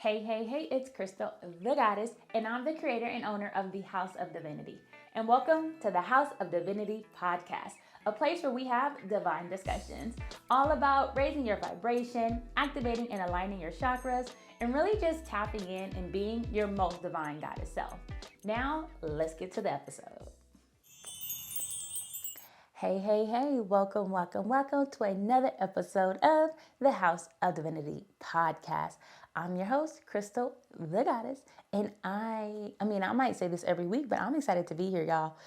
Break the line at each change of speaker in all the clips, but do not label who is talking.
Hey, hey, hey, it's Krystal The Goddess, and I'm the creator and owner of the House of Divinity. And welcome to the House of Divinity Podcast, a place where we have divine discussions, all about raising your vibration, activating and aligning your chakras, and really just tapping in and being your most divine goddess self. Now, let's get to the episode. Hey, hey, hey, welcome to another episode of the House of Divinity Podcast. I'm your host, Krystal The Goddess, and I might say this every week, but I'm excited to be here, y'all.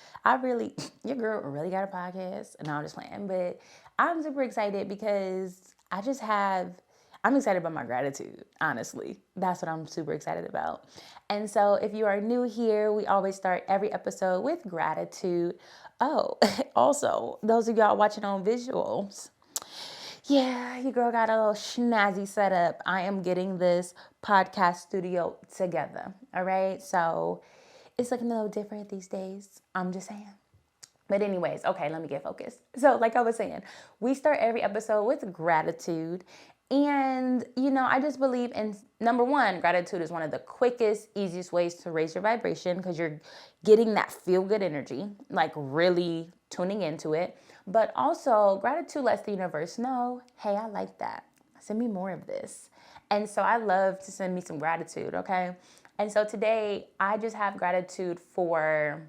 Your girl really got a podcast, and I'm just playing, but I'm super excited because I'm excited about my gratitude, honestly. That's what I'm super excited about. And so if you are new here, we always start every episode with gratitude. Oh, also, those of y'all watching on visuals, yeah, your girl got a little snazzy setup. I am getting this podcast studio together, all right? So it's looking a little different these days. I'm just saying. But anyways, okay, let me get focused. So like I was saying, we start every episode with gratitude. And, I just believe in, number one, gratitude is one of the quickest, easiest ways to raise your vibration because you're getting that feel-good energy, like really tuning into it. But also, gratitude lets the universe know, hey, I like that. Send me more of this. And so I love to send me some gratitude, okay? And so today, I just have gratitude for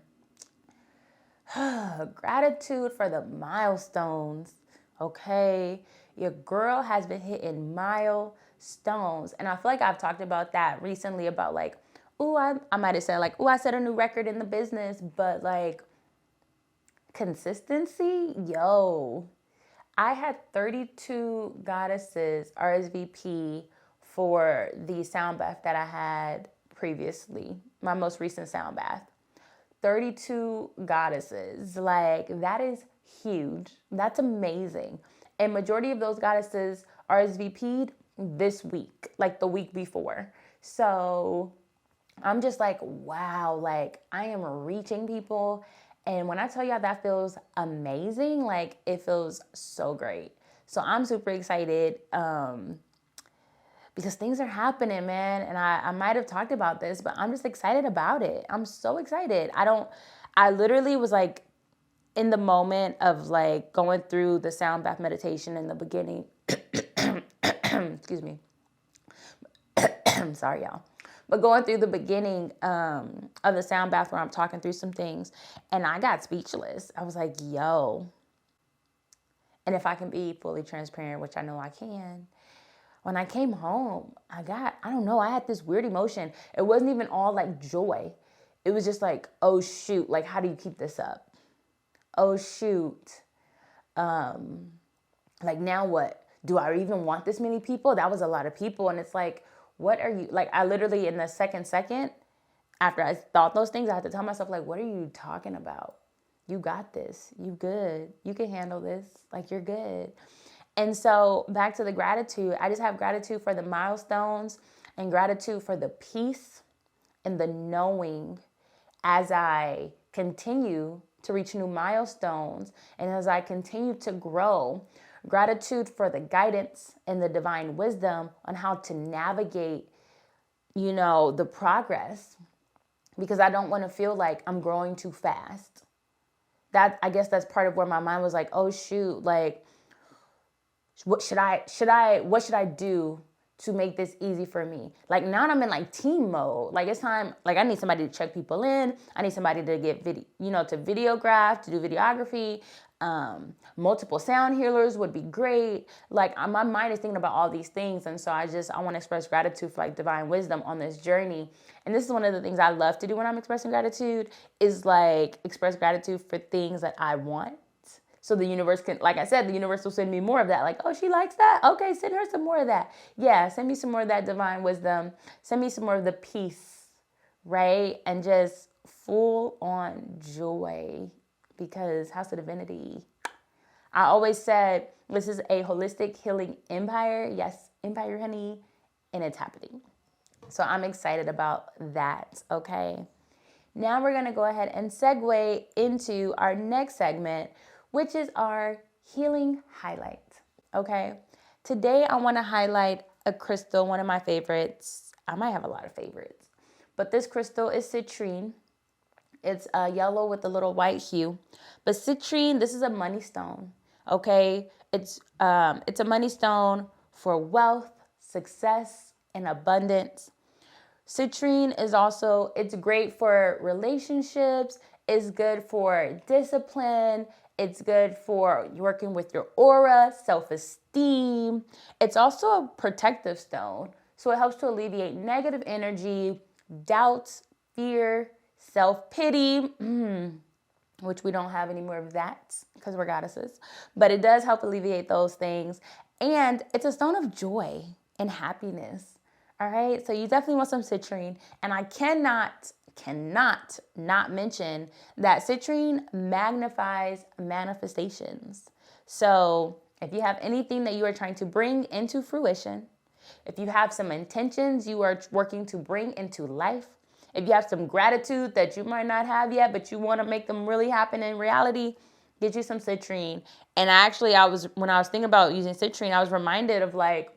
the milestones, okay? Your girl has been hitting milestones. And I feel like I've talked about that recently about like, I might have said like, I set a new record in the business, but like consistency, I had 32 goddesses RSVP for the sound bath that I had previously, my most recent sound bath. 32 goddesses, like that is huge. That's amazing. And majority of those goddesses RSVP'd this week, like the week before. So I'm just like, wow, like I am reaching people. And when I tell y'all that feels amazing, like it feels so great. So I'm super excited because things are happening, man. And I might have talked about this, but I'm just excited about it. I'm so excited. I literally was like in the moment of like going through the sound bath meditation in the beginning. Excuse me. Sorry, y'all. But going through the beginning of the sound bath where I'm talking through some things, and I got speechless. I was like, yo. And if I can be fully transparent, which I know I can, when I came home, I had this weird emotion. It wasn't even all like joy. It was just like, oh shoot, like how do you keep this up? Oh shoot. Like now what? Do I even want this many people? That was a lot of people. And it's like, what are you, like I literally in the second after I thought those things, I had to tell myself like, what are you talking about? You got this. You good. You can handle this. Like you're good. And so back to the gratitude, I just have gratitude for the milestones and gratitude for the peace and the knowing as I continue to reach new milestones and as I continue to grow. Gratitude for the guidance and the divine wisdom on how to navigate, the progress, because I don't want to feel like I'm growing too fast. I guess that's part of where my mind was like, oh shoot, like what should I do to make this easy for me? Like now I'm in like team mode. Like it's time, like I need somebody to check people in. I need somebody to get video, to videograph, to do videography. Multiple sound healers would be great. Like my mind is thinking about all these things. And so I want to express gratitude for like divine wisdom on this journey. And this is one of the things I love to do when I'm expressing gratitude is like express gratitude for things that I want. So the universe can, like I said, the universe will send me more of that. Like, oh, she likes that? Okay, send her some more of that. Yeah, send me some more of that divine wisdom. Send me some more of the peace, right? And just full on joy because House of Divinity, I always said, this is a holistic healing empire. Yes, empire, honey, and it's happening. So I'm excited about that, okay? Now we're going to go ahead and segue into our next segment, which is our healing highlight, okay? Today, I want to highlight a crystal, one of my favorites. I might have a lot of favorites. But this crystal is citrine. It's yellow with a little white hue. But citrine, this is a money stone, okay? It's a money stone for wealth, success, and abundance. Citrine is also, it's great for relationships. It's good for discipline. It's good for working with your aura, self-esteem. It's also a protective stone. So it helps to alleviate negative energy, doubts, fear, self-pity, which we don't have any more of that because we're goddesses. But it does help alleviate those things. And it's a stone of joy and happiness. All right. So you definitely want some citrine. And I cannot not mention that citrine magnifies manifestations. So if you have anything that you are trying to bring into fruition, if you have some intentions you are working to bring into life, if you have some gratitude that you might not have yet, but you want to make them really happen in reality, get you some citrine. And when I was thinking about using citrine, I was reminded of like,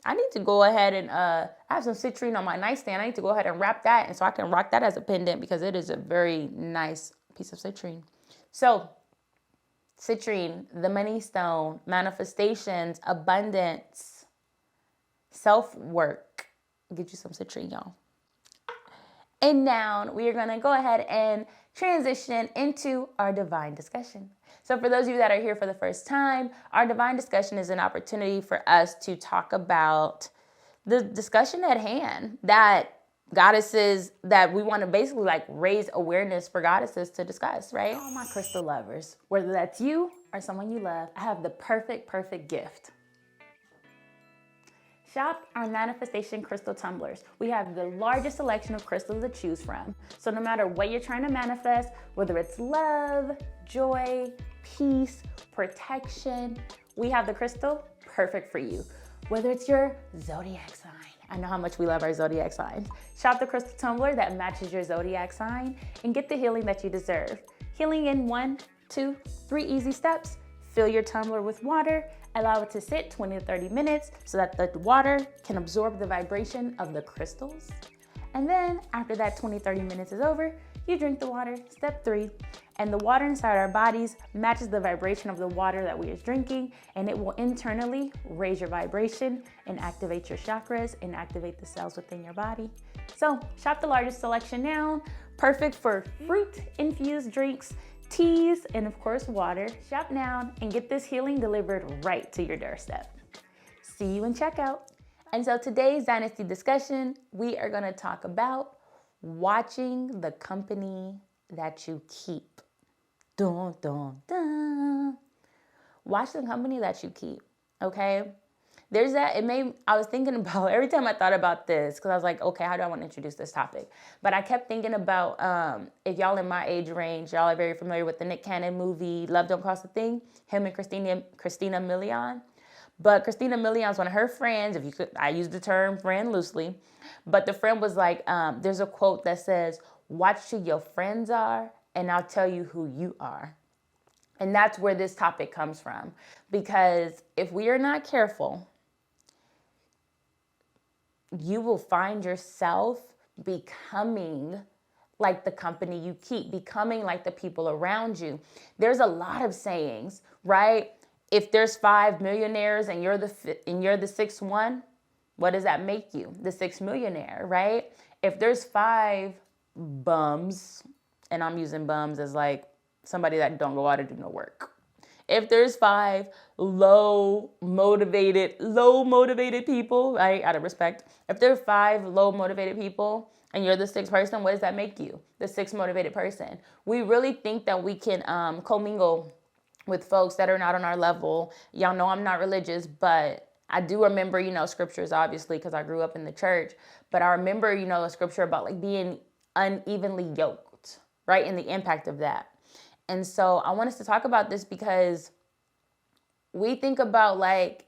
I need to go ahead and I have some citrine on my nightstand. I need to go ahead and wrap that, and so I can rock that as a pendant because it is a very nice piece of citrine. So citrine, the money stone, manifestations, abundance, self-work. Get you some citrine, y'all. And now we are going to go ahead and transition into our divine discussion. So for those of you that are here for the first time, our divine discussion is an opportunity for us to talk about the discussion at hand, that goddesses, that we want to basically like raise awareness for goddesses to discuss, right? All my crystal lovers, whether that's you or someone you love, I have the perfect gift. Shop our manifestation crystal tumblers. We have the largest selection of crystals to choose from. So no matter what you're trying to manifest, whether it's love, joy, peace, protection, we have the crystal perfect for you. Whether it's your zodiac sign. I know how much we love our zodiac signs. Shop the crystal tumbler that matches your zodiac sign and get the healing that you deserve. Healing in 1, 2, 3 easy steps. Fill your tumbler with water. Allow it to sit 20 to 30 minutes so that the water can absorb the vibration of the crystals. And then after that 20, 30 minutes is over, you drink the water, step 3, and the water inside our bodies matches the vibration of the water that we are drinking, and it will internally raise your vibration and activate your chakras and activate the cells within your body. So shop the largest selection now, perfect for fruit-infused drinks, teas, and of course water. Shop now and get this healing delivered right to your doorstep. See you in checkout. And so today's dynasty discussion, we are going to talk about watching the company that you keep. Dun, dun, dun. Watch the company that you keep, okay? I was thinking about, every time I thought about this, because I was like, okay, how do I want to introduce this topic? But I kept thinking about, if y'all in my age range, y'all are very familiar with the Nick Cannon movie, Love Don't Cost a Thing, him and Christina Milian. But Christina Milian's one of her friends, I use the term friend loosely, but the friend was like, there's a quote that says, watch who your friends are, and I'll tell you who you are. And that's where this topic comes from. Because if we are not careful, you will find yourself becoming like the company you keep, becoming like the people around you. There's a lot of sayings, right? If there's 5 millionaires and you're the 6th one, what does that make you? The 6th millionaire, right? If there's 5 bums, and I'm using bums as like somebody that don't go out and do no work. If there's 5 low motivated people, right, out of respect, if there's 5 low motivated people and you're the 6th person, what does that make you? The 6th motivated person. We really think that we can commingle with folks that are not on our level. Y'all know I'm not religious, but I do remember, scriptures, obviously, because I grew up in the church. But I remember, a scripture about like being unevenly yoked, right? And the impact of that. And so I want us to talk about this because we think about like,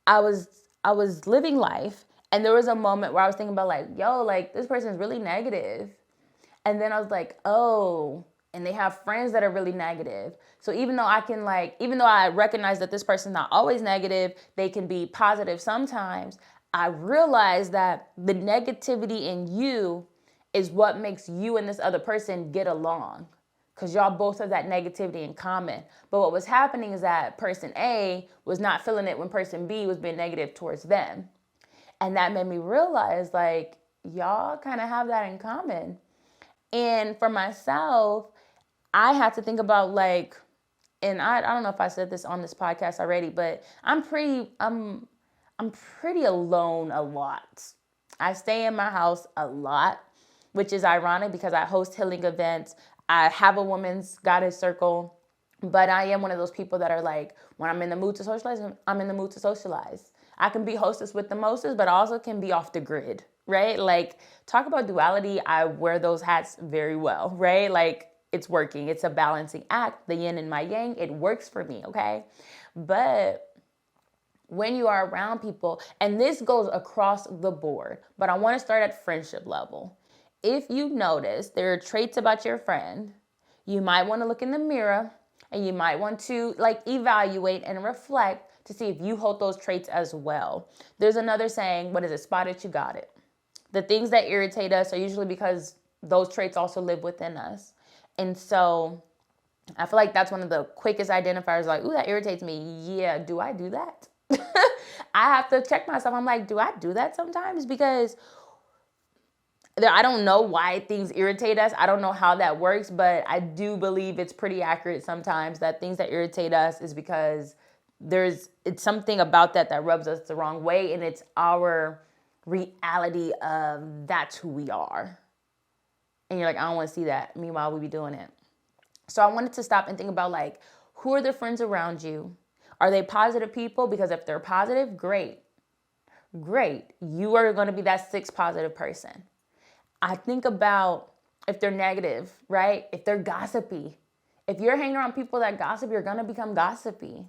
I was living life and there was a moment where I was thinking about like, yo, like this person's really negative. And then I was like, oh, and they have friends that are really negative. So even though I recognize that this person's not always negative, they can be positive sometimes, I realized that the negativity in you is what makes you and this other person get along, because y'all both have that negativity in common. But what was happening is that person A was not feeling it when person B was being negative towards them. And that made me realize, like, y'all kind of have that in common. And for myself, I had to think about, like, and I don't know if I said this on this podcast already, but I'm pretty alone a lot. I stay in my house a lot, which is ironic because I host healing events. I have a women's goddess circle, but I am one of those people that are like, when I'm in the mood to socialize, I'm in the mood to socialize. I can be hostess with the mostest, but I also can be off the grid, right? Like, talk about duality. I wear those hats very well, right? Like, it's working. It's a balancing act. The yin and my yang, it works for me, okay? But when you are around people, and this goes across the board, but I want to start at friendship level. If you notice there are traits about your friend, you might want to look in the mirror and you might want to, like, evaluate and reflect to see if you hold those traits as well. There's another saying, what is it? Spot it, you got it. The things that irritate us are usually because those traits also live within us. And so I feel like that's one of the quickest identifiers, like, ooh, that irritates me. Yeah, do I do that? I have to check myself. I'm like, do I do that sometimes? Because I don't know why things irritate us. I don't know how that works, but I do believe it's pretty accurate sometimes that things that irritate us is because it's something about that rubs us the wrong way, and it's our reality of that's who we are. And you're like, I don't want to see that. Meanwhile, we be doing it. So I wanted to stop and think about, like, who are the friends around you? Are they positive people? Because if they're positive, great. You are going to be that sixth positive person. I think about if they're negative, right? If they're gossipy. If you're hanging around people that gossip, you're going to become gossipy.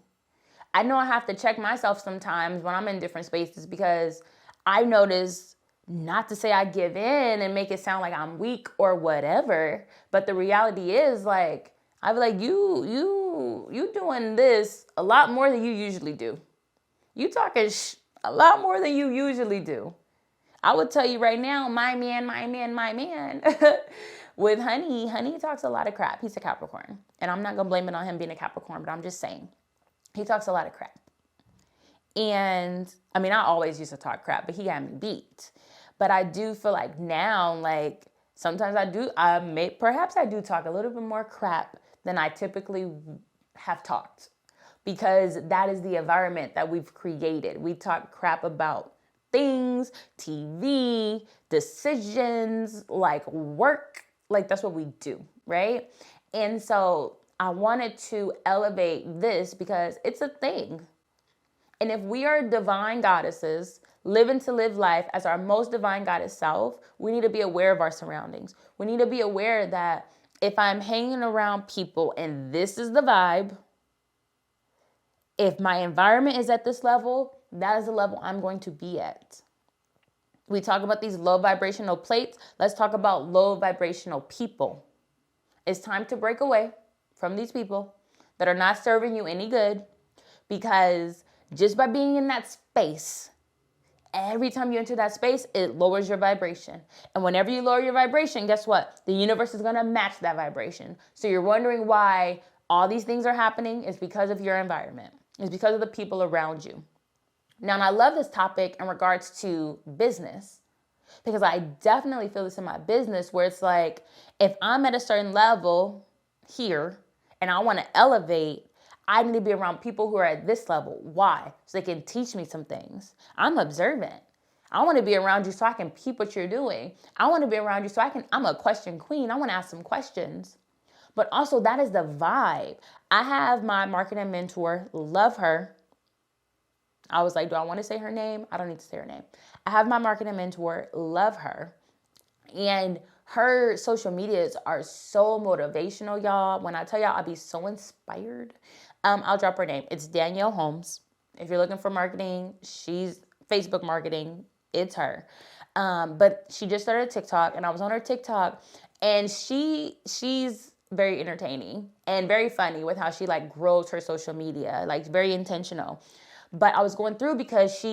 I know I have to check myself sometimes when I'm in different spaces, because I notice, not to say I give in and make it sound like I'm weak or whatever, but the reality is, like, I be like, you doing this a lot more than you usually do. You talking a lot more than you usually do. I would tell you right now, my man. With Honey talks a lot of crap. He's a Capricorn. And I'm not going to blame it on him being a Capricorn, but I'm just saying. He talks a lot of crap. And, I mean, I always used to talk crap, but he had me beat. But I do feel like now, like, sometimes perhaps I do talk a little bit more crap than I typically have talked, because that is the environment that we've created. We talk crap about things, TV, decisions, like work, like that's what we do, right? And so I wanted to elevate this because it's a thing. And if we are divine goddesses, living to live life as our most divine goddess self, we need to be aware of our surroundings. We need to be aware that if I'm hanging around people and this is the vibe, if my environment is at this level, that is the level I'm going to be at. We talk about these low vibrational plates. Let's talk about low vibrational people. It's time to break away from these people that are not serving you any good, because just by being in that space, every time you enter that space, it lowers your vibration. And whenever you lower your vibration, guess what? The universe is going to match that vibration. So you're wondering why all these things are happening. It's because of your environment. It's because of the people around you. Now, and I love this topic in regards to business, because I definitely feel this in my business, where it's like, if I'm at a certain level here and I want to elevate, I need to be around people who are at this level. Why? So they can teach me some things. I'm observant. I want to be around you so I can peep what you're doing. I want to be around you so I'm a question queen. I want to ask some questions. But also, that is the vibe. I have my marketing mentor, love her. I was like, do I want to say her name? I don't need to say her name. I have my marketing mentor, love her. And her social medias are so motivational, y'all. When I tell y'all, I'll be so inspired. I'll drop her name. It's Danielle Holmes. If you're looking for marketing, she's Facebook marketing. It's her. But she just started TikTok, and I was on her TikTok, and she's very entertaining and very funny with how she, like, grows her social media, like, very intentional. But I was going through because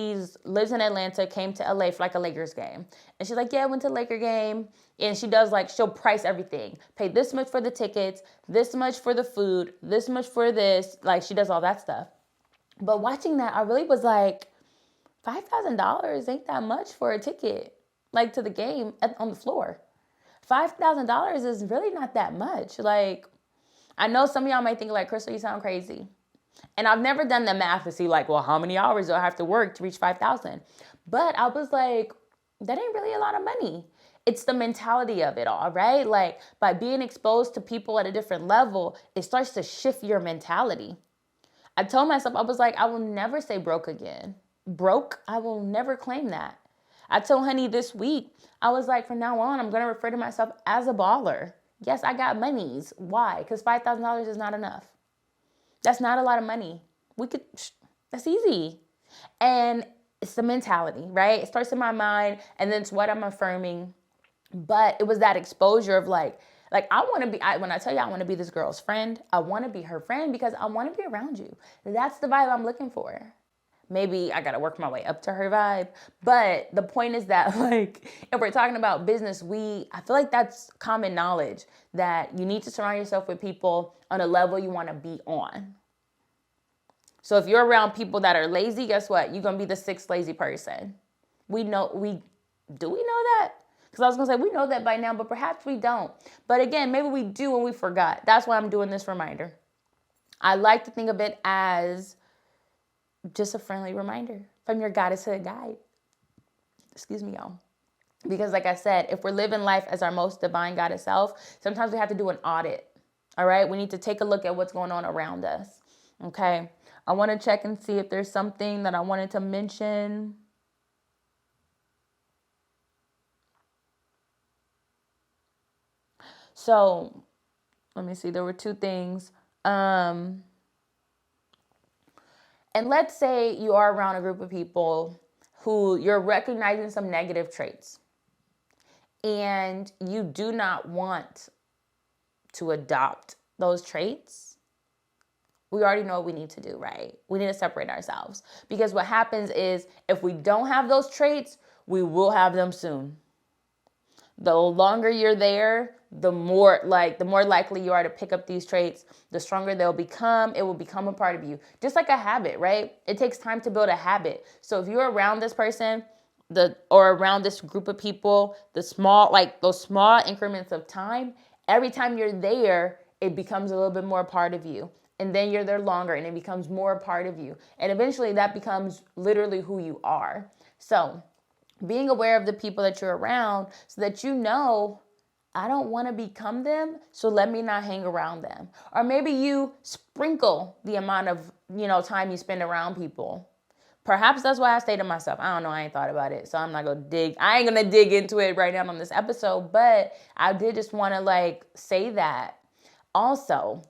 lives in Atlanta, came to LA for like a Lakers game. And she's like, yeah, I went to a Laker game. And she does like, she'll price everything. Pay this much for the tickets, this much for the food, this much for this. Like she does all that stuff. But watching that, I really was like, $5,000 ain't that much for a ticket, like to the game on the floor. $5,000 is really not that much. Like, I know some of y'all might think like, Krystal, you sound crazy. And I've never done the math to see like, well, how many hours do I have to work to reach 5,000? But I was like, that ain't really a lot of money. It's the mentality of it all, right? Like by being exposed to people at a different level, it starts to shift your mentality. I told myself, I was like, I will never say broke again. Broke, I will never claim that. I told Honey this week, I was like, from now on, I'm going to refer to myself as a baller. Yes, I got monies. Why? Because $5,000 is not enough. That's not a lot of money. That's easy. And it's the mentality, right? It starts in my mind and then it's what I'm affirming. But it was that exposure of like I want to be, when I tell you I want to be this girl's friend, I want to be her friend because I want to be around you. That's the vibe I'm looking for. Maybe I got to work my way up to her vibe. But the point is that like, if we're talking about business, I feel like that's common knowledge that you need to surround yourself with people on a level you want to be on. So if you're around people that are lazy, guess what? You're going to be the sixth lazy person. Do we know that? Because I was going to say, we know that by now, but perhaps we don't. But again, maybe we do and we forgot. That's why I'm doing this reminder. I like to think of it as just a friendly reminder from your goddesshood guide. Excuse me, y'all. Because like I said, if we're living life as our most divine goddess self, sometimes we have to do an audit. All right. We need to take a look at what's going on around us. Okay. I want to check and see if there's something that I wanted to mention. So let me see. There were two things. And let's say you are around a group of people who you're recognizing some negative traits and you do not want to adopt those traits. We already know what we need to do, right? We need to separate ourselves because what happens is if we don't have those traits, we will have them soon. The longer you're there, the more likely you are to pick up these traits, the stronger they'll become. It will become a part of you. Just like a habit, right? It takes time to build a habit. So if you're around this person, or around this group of people, those small increments of time, every time you're there, it becomes a little bit more a part of you. And then you're there longer and it becomes more a part of you. And eventually that becomes literally who you are. So being aware of the people that you're around so that you know, I don't want to become them, so let me not hang around them. Or maybe you sprinkle the amount of, time you spend around people. Perhaps that's why I stay to myself. I don't know. I ain't thought about it. So I ain't going to dig into it right now on this episode. But I did just want to say that. Also,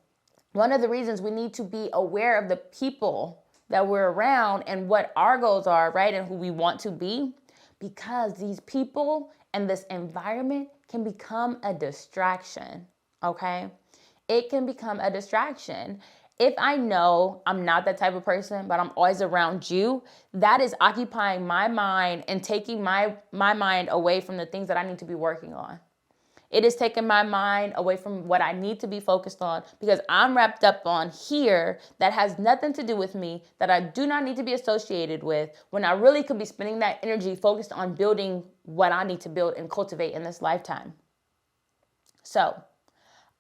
one of the reasons we need to be aware of the people that we're around and what our goals are, right? And who we want to be. Because these people and this environment can become a distraction, okay? It can become a distraction. If I know I'm not that type of person, but I'm always around you, that is occupying my mind and taking my mind away from the things that I need to be working on. It is taking my mind away from what I need to be focused on because I'm wrapped up on here that has nothing to do with me, that I do not need to be associated with, when I really could be spending that energy focused on building what I need to build and cultivate in this lifetime. So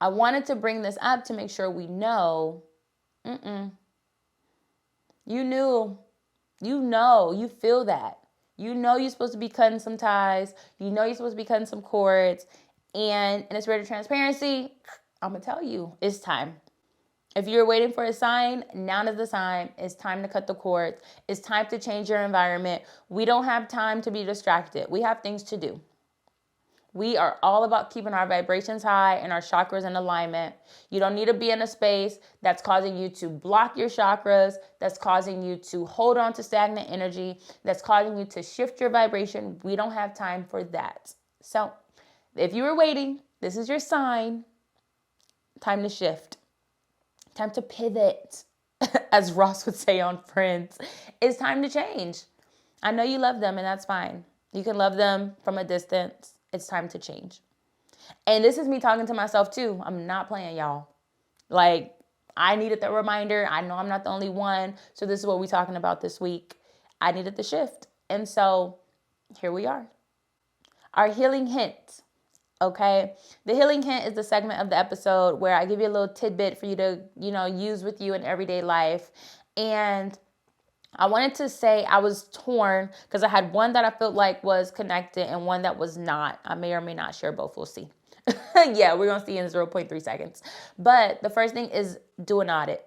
I wanted to bring this up to make sure we know, you feel that. You're supposed to be cutting some ties. You're supposed to be cutting some cords. And in a spirit of transparency, I'm going to tell you, it's time. If you're waiting for a sign, now is the time. It's time to cut the cords. It's time to change your environment. We don't have time to be distracted. We have things to do. We are all about keeping our vibrations high and our chakras in alignment. You don't need to be in a space that's causing you to block your chakras, that's causing you to hold on to stagnant energy, that's causing you to shift your vibration. We don't have time for that. So if you were waiting, this is your sign. Time to shift. Time to pivot. as Ross would say on Friends, it's time to change. I know you love them, and that's fine. You can love them from a distance. It's time to change. And this is me talking to myself too. I'm not playing, y'all. Like, I needed the reminder. I know I'm not the only one. So this is what we're talking about this week. I needed the shift. And so here we are. Our healing hint. Okay. The healing hint is the segment of the episode where I give you a little tidbit for you to, use with you in everyday life. And I wanted to say I was torn because I had one that I felt like was connected and one that was not. I may or may not share both. We'll see. Yeah, we're going to see in 0.3 seconds. But the first thing is do an audit.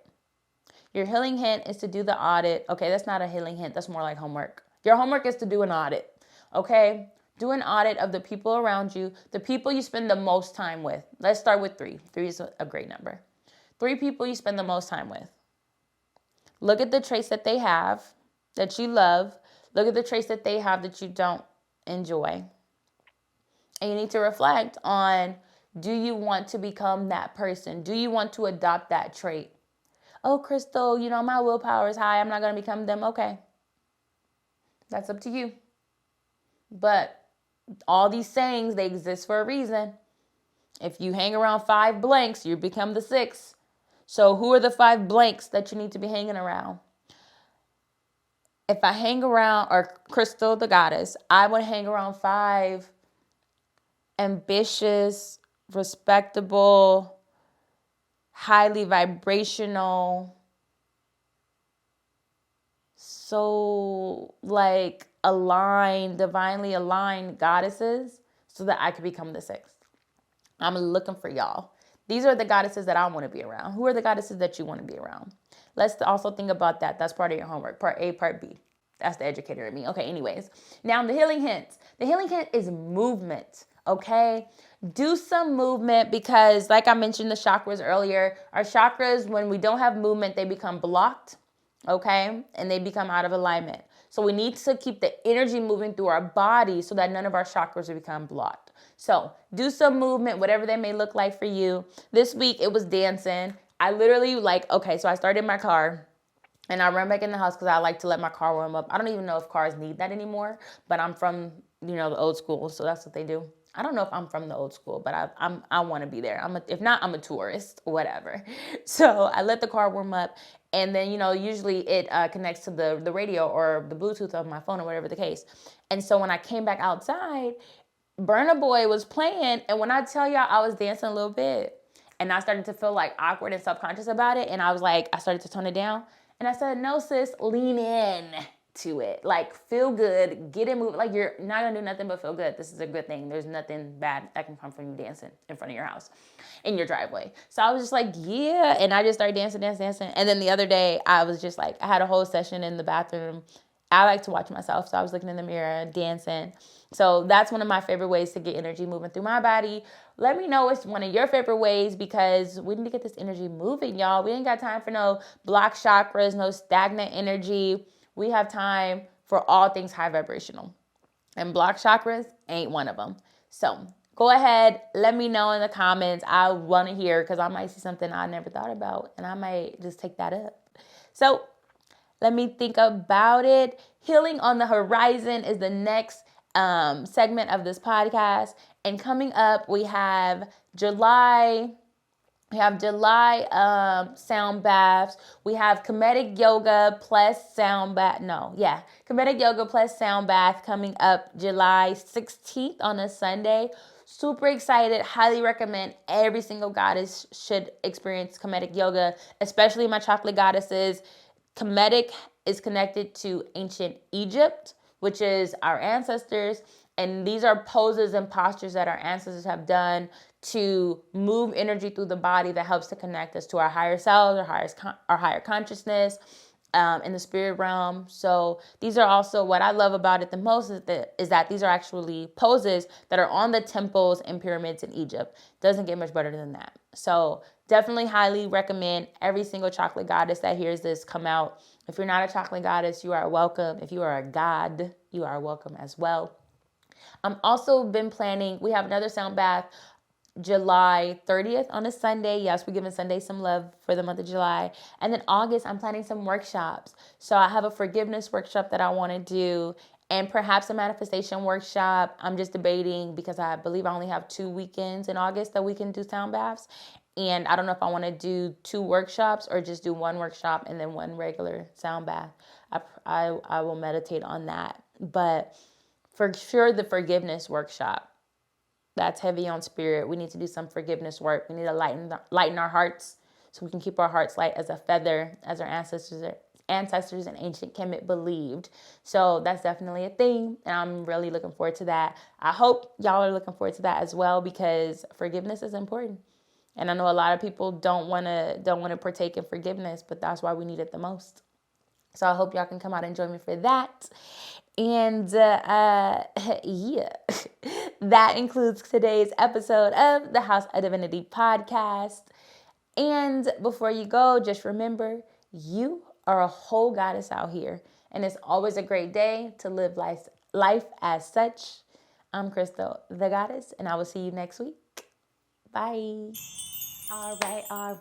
Your healing hint is to do the audit. Okay, that's not a healing hint. That's more like homework. Your homework is to do an audit. Okay? Do an audit of the people around you, the people you spend the most time with. Let's start with 3. 3 is a great number. 3 people you spend the most time with. Look at the traits that they have that you love. Look at the traits that they have that you don't enjoy. And you need to reflect on, do you want to become that person? Do you want to adopt that trait? Oh, Krystal, my willpower is high. I'm not going to become them. Okay. That's up to you. But all these sayings, they exist for a reason. If you hang around 5 blanks, you become the 6. So who are the 5 blanks that you need to be hanging around? If I hang around, or Krystal the Goddess, I would hang around 5 ambitious, respectable, highly vibrational, so aligned, divinely aligned goddesses so that I could become the 6th. I'm looking for y'all. These are the goddesses that I want to be around. Who are the goddesses that you want to be around? Let's also think about that. That's part of your homework. Part A, part B. That's the educator in me. Okay, anyways. Now, the healing hints. The healing hint is movement, okay? Do some movement because, like I mentioned the chakras earlier, our chakras, when we don't have movement, they become blocked, okay? And they become out of alignment. So we need to keep the energy moving through our body so that none of our chakras will become blocked. So do some movement, whatever that may look like for you. This week, it was dancing. I literally so I started my car and I ran back in the house because I like to let my car warm up. I don't even know if cars need that anymore, but I'm from, the old school. So that's what they do. I don't know if I'm from the old school, but I want to be there. If not, I'm a tourist, whatever. So I let the car warm up. And then, usually it connects to the radio or the Bluetooth of my phone or whatever the case. And so when I came back outside, Burna Boy was playing. And when I tell y'all, I was dancing a little bit. And I started to feel awkward and self-conscious about it. And I started to tone it down. And I said, no, sis, lean in to it. Feel good, get it moving. You're not going to do nothing but feel good. This is a good thing. There's nothing bad that can come from you dancing in front of your house, in your driveway. So I was just yeah. And I just started dancing. And then the other day, I was just I had a whole session in the bathroom. I like to watch myself. So I was looking in the mirror, dancing. So that's one of my favorite ways to get energy moving through my body. Let me know what's one of your favorite ways because we need to get this energy moving, y'all. We ain't got time for no blocked chakras, no stagnant energy. We have time for all things high vibrational. And blocked chakras ain't one of them. So go ahead. Let me know in the comments. I want to hear because I might see something I never thought about. And I might just take that up. So let me think about it. Healing on the Horizon is the next segment of this podcast. And coming up, we have July sound baths. We have comedic yoga plus sound bath. Comedic yoga plus sound bath coming up July 16th on a Sunday. Super excited. Highly recommend every single goddess should experience comedic yoga, especially my chocolate goddesses. Comedic is connected to ancient Egypt, which is our ancestors. And these are poses and postures that our ancestors have done to move energy through the body that helps to connect us to our higher selves, our higher consciousness, in the spirit realm. So these are also what I love about it the most is that these are actually poses that are on the temples and pyramids in Egypt. Doesn't get much better than that. So definitely highly recommend every single chocolate goddess that hears this come out. If you're not a chocolate goddess, you are welcome. If you are a god, you are welcome as well. Also been planning, we have another sound bath July 30th on a Sunday. Yes, we're giving Sunday some love for the month of July. And then August, I'm planning some workshops. So I have a forgiveness workshop that I want to do, and perhaps a manifestation workshop. I'm just debating because I believe I only have 2 weekends in August that we can do sound baths. And I don't know if I want to do 2 workshops or just do 1 workshop and then 1 regular sound bath. I will meditate on that. But for sure, the forgiveness workshop. That's heavy on spirit. We need to do some forgiveness work. We need to lighten our hearts so we can keep our hearts light as a feather, as our ancestors in ancient Kemet believed. So that's definitely a thing, and I'm really looking forward to that. I hope y'all are looking forward to that as well, because forgiveness is important. And I know a lot of people don't want to partake in forgiveness, but that's why we need it the most. So I hope y'all can come out and join me for that. And yeah, that includes today's episode of the House of Divinity Podcast. And before you go, just remember, you are a whole goddess out here. And it's always a great day to live life as such. I'm Krystal the Goddess, and I will see you next week. Bye. All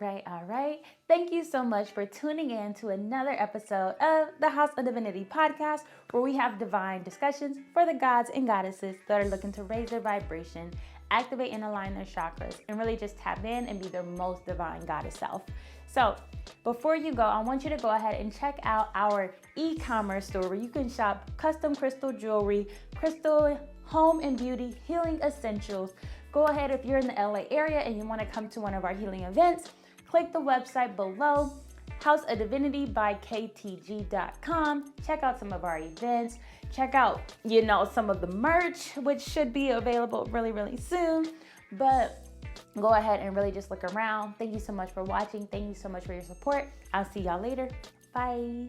right. Thank you so much for tuning in to another episode of the House of Divinity Podcast, where we have divine discussions for the gods and goddesses that are looking to raise their vibration, activate and align their chakras, and really just tap in and be their most divine goddess self. So before you go, I want you to go ahead and check out our e-commerce store where you can shop custom crystal jewelry, crystal home and beauty, healing essentials. Go ahead, if you're in the LA area and you want to come to one of our healing events, click the website below, House of Divinity by KTG.com. Check out some of our events. Check out, some of the merch, which should be available really, really soon. But go ahead and really just look around. Thank you so much for watching. Thank you so much for your support. I'll see y'all later. Bye.